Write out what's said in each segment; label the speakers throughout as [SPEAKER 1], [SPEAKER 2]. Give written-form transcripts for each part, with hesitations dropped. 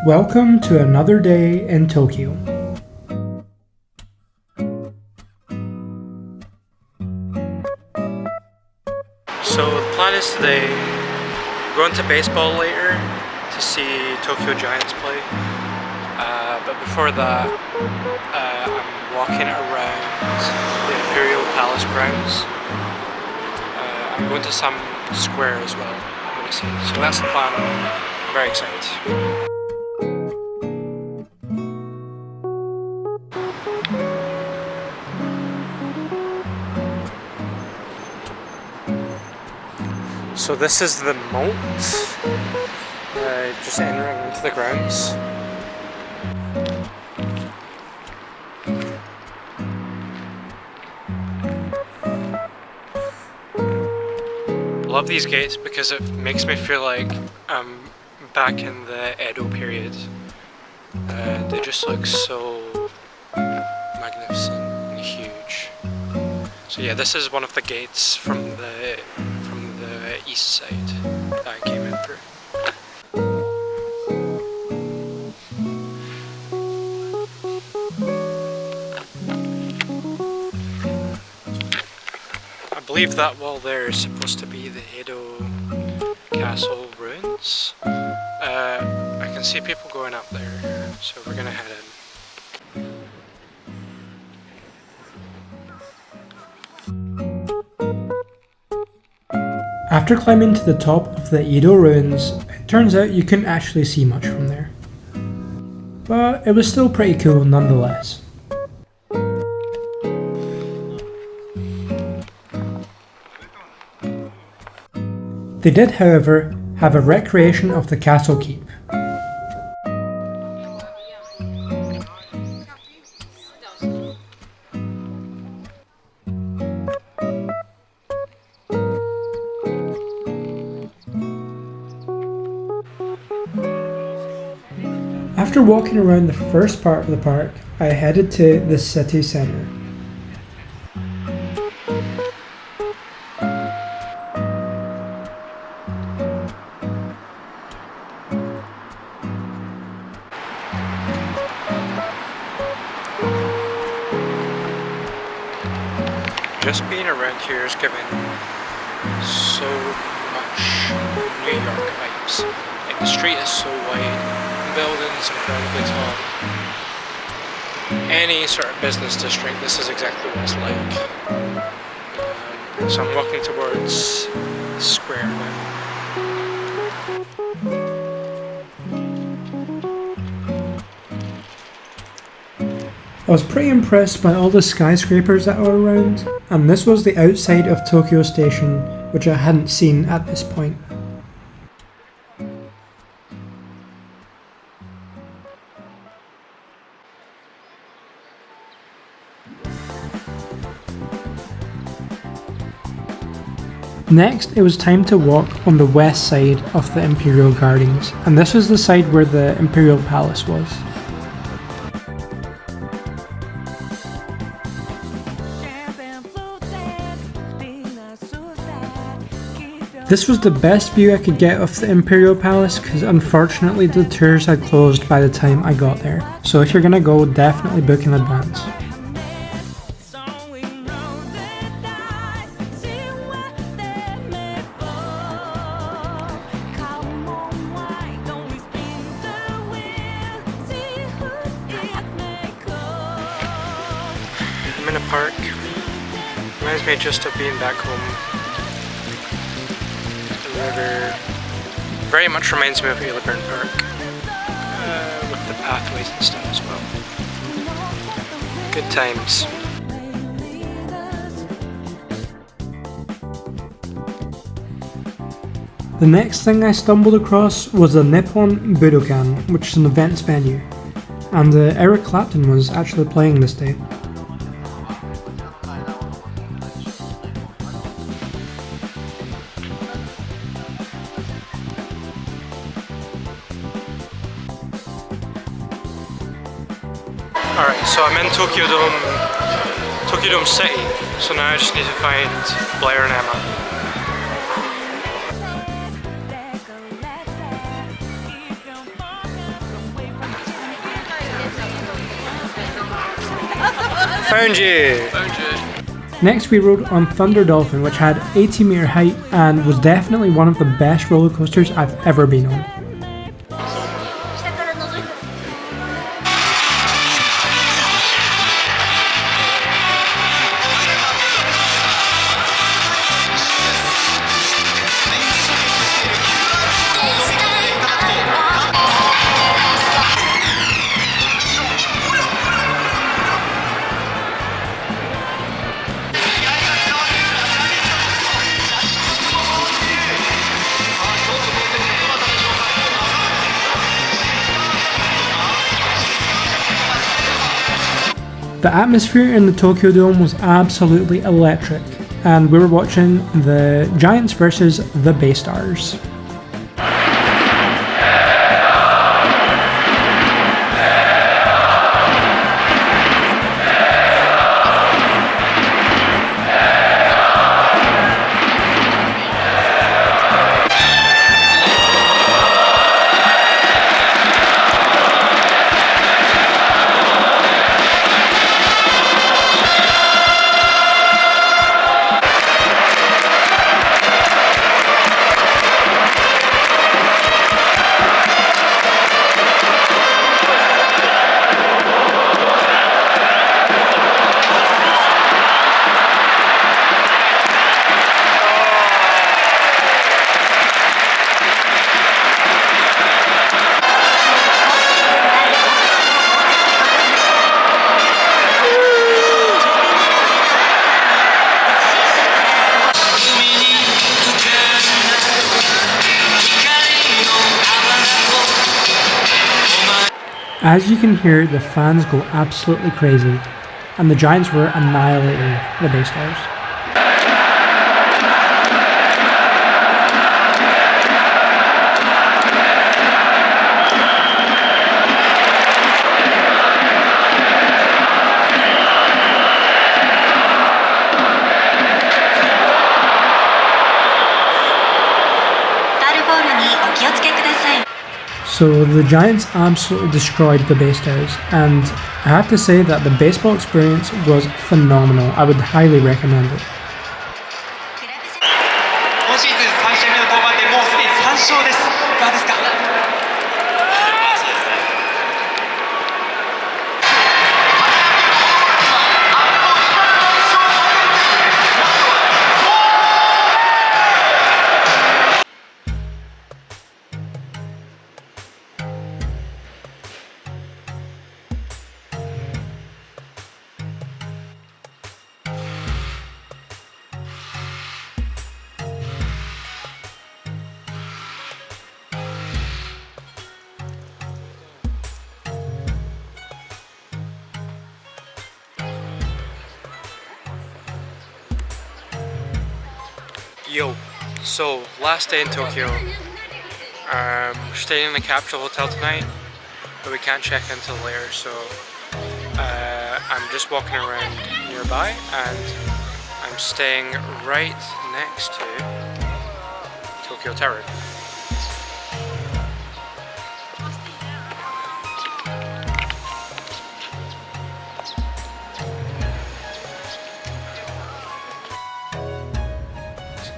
[SPEAKER 1] Welcome to another day in Tokyo.
[SPEAKER 2] So the plan is today, going to baseball later to see Tokyo Giants play. But before that, I'm walking around the Imperial Palace grounds. I'm going to some square as well, I'm going to see. So that's the plan. I'm very excited. So this is the moat, just entering into the grounds. I love these gates because it makes me feel like I'm back in the Edo period. They just look so magnificent and huge. So yeah, this is one of the gates from the east side that I came in through. I believe that wall there is supposed to be the Edo Castle ruins. I can see people going up there, so we're gonna head in.
[SPEAKER 1] After climbing to the top of the Edo ruins, it turns out you couldn't actually see much from there. But it was still pretty cool nonetheless. They did, however, have a recreation of the castle keep. After walking around the first part of the park, I headed to the city centre.
[SPEAKER 2] Just being around here is giving so much New York vibes. Like the street is so wide. Buildings incredibly tall. Any sort of business district, this is exactly what it's like. So I'm walking towards the square now.
[SPEAKER 1] I was pretty impressed by all the skyscrapers that were around, and this was the outside of Tokyo Station, which I hadn't seen at this point. Next, it was time to walk on the west side of the Imperial Gardens, and this was the side where the Imperial Palace was. This was the best view I could get of the Imperial Palace because unfortunately the tours had closed by the time I got there, so if you're gonna go, definitely book in advance.
[SPEAKER 2] I'm in a park. Reminds me just of being back home. The river very much reminds me of Burn Park, with the pathways and stuff as well. Good times.
[SPEAKER 1] The next thing I stumbled across was the Nippon Budokan, which is an events venue, and Eric Clapton was actually playing this day.
[SPEAKER 2] Alright, so I'm in Tokyo Dome City, so now I just need to find Blair and Emma. Found you!
[SPEAKER 1] Next we rode on Thunder Dolphin, which had 80-meter height and was definitely one of the best roller coasters I've ever been on. The atmosphere in the Tokyo Dome was absolutely electric, and we were watching the Giants versus the Baystars. As you can hear, the fans go absolutely crazy, and the Giants were annihilating the Baystars. So the Giants absolutely destroyed the Baystars, and I have to say that the baseball experience was phenomenal. I would highly recommend it.
[SPEAKER 3] 今シーズン3試合目の登板でもうすでに3勝です。いかがですか？
[SPEAKER 2] Yo, so last day in Tokyo. We're staying in the capsule hotel tonight, but we can't check in until later, so I'm just walking around nearby, and I'm staying right next to Tokyo Tower.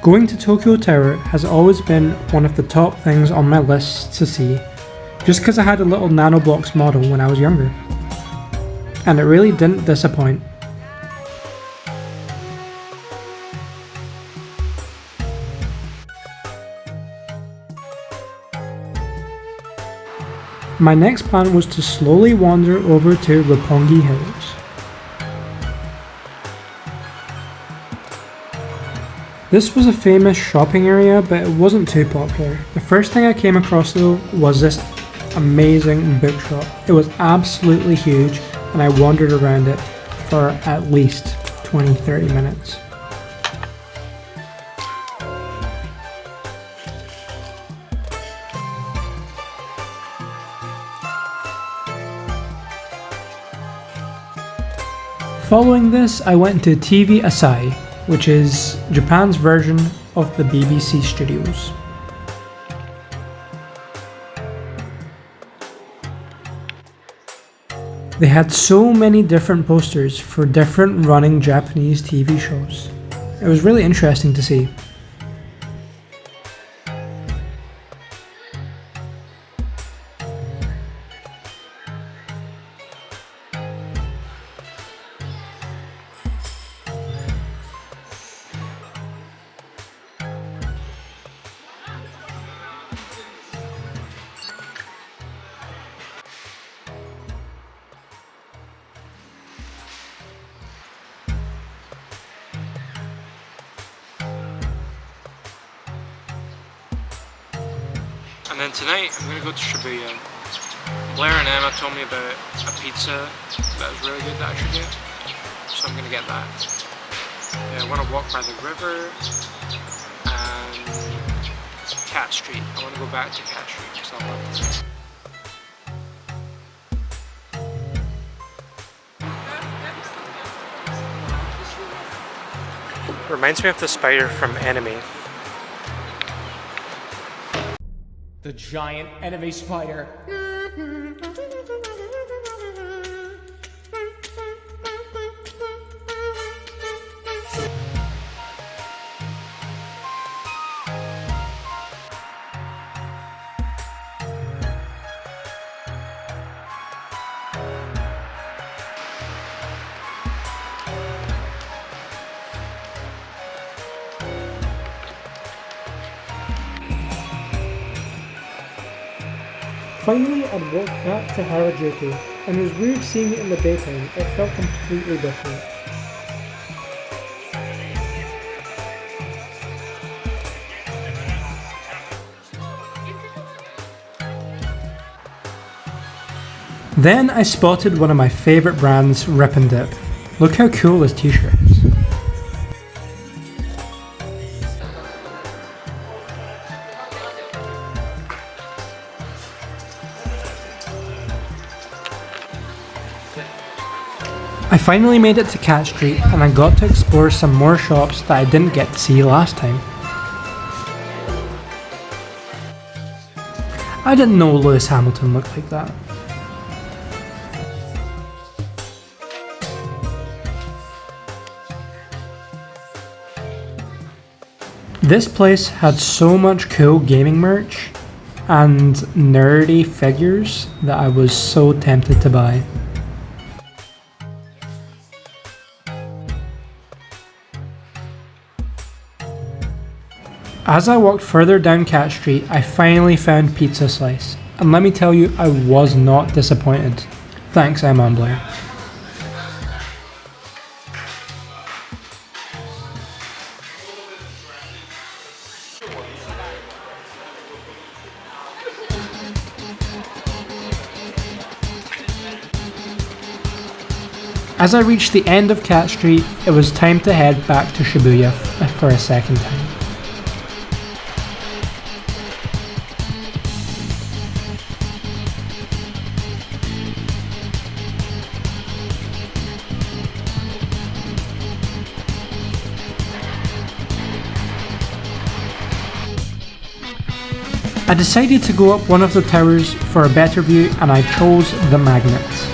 [SPEAKER 1] Going to Tokyo Tower has always been one of the top things on my list to see, just because I had a little nanoblocks model when I was younger. And it really didn't disappoint. My next plan was to slowly wander over to Roppongi Hills. This was a famous shopping area, but it wasn't too popular. The first thing I came across though was this amazing bookshop. It was absolutely huge, and I wandered around it for at least 20-30 minutes. Following this, I went to TV Asahi, which is Japan's version of the BBC studios. They had so many different posters for different running Japanese TV shows. It was really interesting to see.
[SPEAKER 2] And then tonight I'm gonna go to Shibuya. Blair and Emma told me about a pizza that was really good that I should get, so I'm gonna get that. Yeah, I want to walk by the river and Cat Street. I want to go back to Cat Street because I love it. Reminds me of the spider from Enemy.
[SPEAKER 4] The giant enemy spider.
[SPEAKER 1] Finally, I'd walked back to Harajuku, and it was weird seeing it in the daytime. It felt completely different. Then I spotted one of my favourite brands, Rip and Dip. Look how cool this t-shirt is. I finally made it to Cat Street and I got to explore some more shops that I didn't get to see last time. I didn't know Lewis Hamilton looked like that. This place had so much cool gaming merch and nerdy figures that I was so tempted to buy. As I walked further down Cat Street, I finally found Pizza Slice, and let me tell you, I was not disappointed. Thanks, Emma and Blair. As I reached the end of Cat Street, it was time to head back to Shibuya for a second time. I decided to go up one of the towers for a better view and I chose the magnets.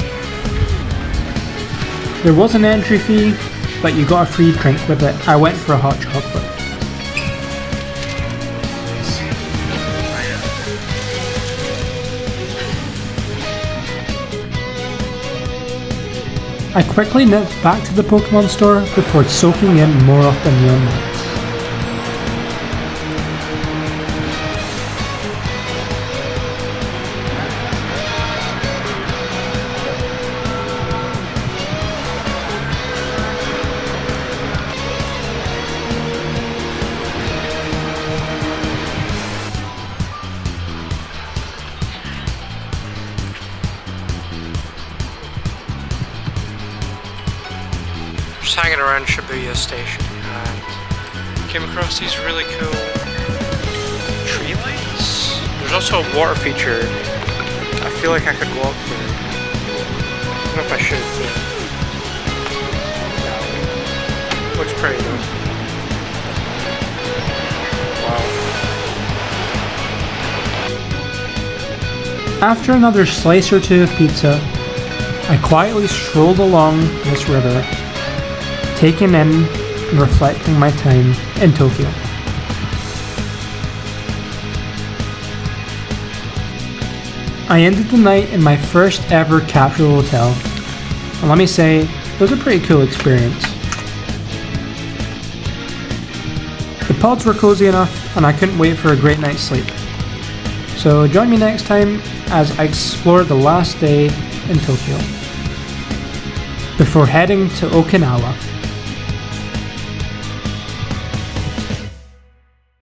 [SPEAKER 1] There was an entry fee, but you got a free drink with it. I went for a hot chocolate. I quickly nipped back to the Pokémon store before soaking in more of the neon lights.
[SPEAKER 2] Just hanging around Shibuya station and came across these really cool tree lights. There's also a water feature. I feel like I could walk through. I don't know if I should. No. Looks pretty though. Wow.
[SPEAKER 1] After another slice or two of pizza, I quietly strolled along this river, taking in and reflecting my time in Tokyo. I ended the night in my first ever capsule hotel, and let me say, it was a pretty cool experience. The pods were cozy enough, and I couldn't wait for a great night's sleep. So join me next time as I explore the last day in Tokyo, before heading to Okinawa.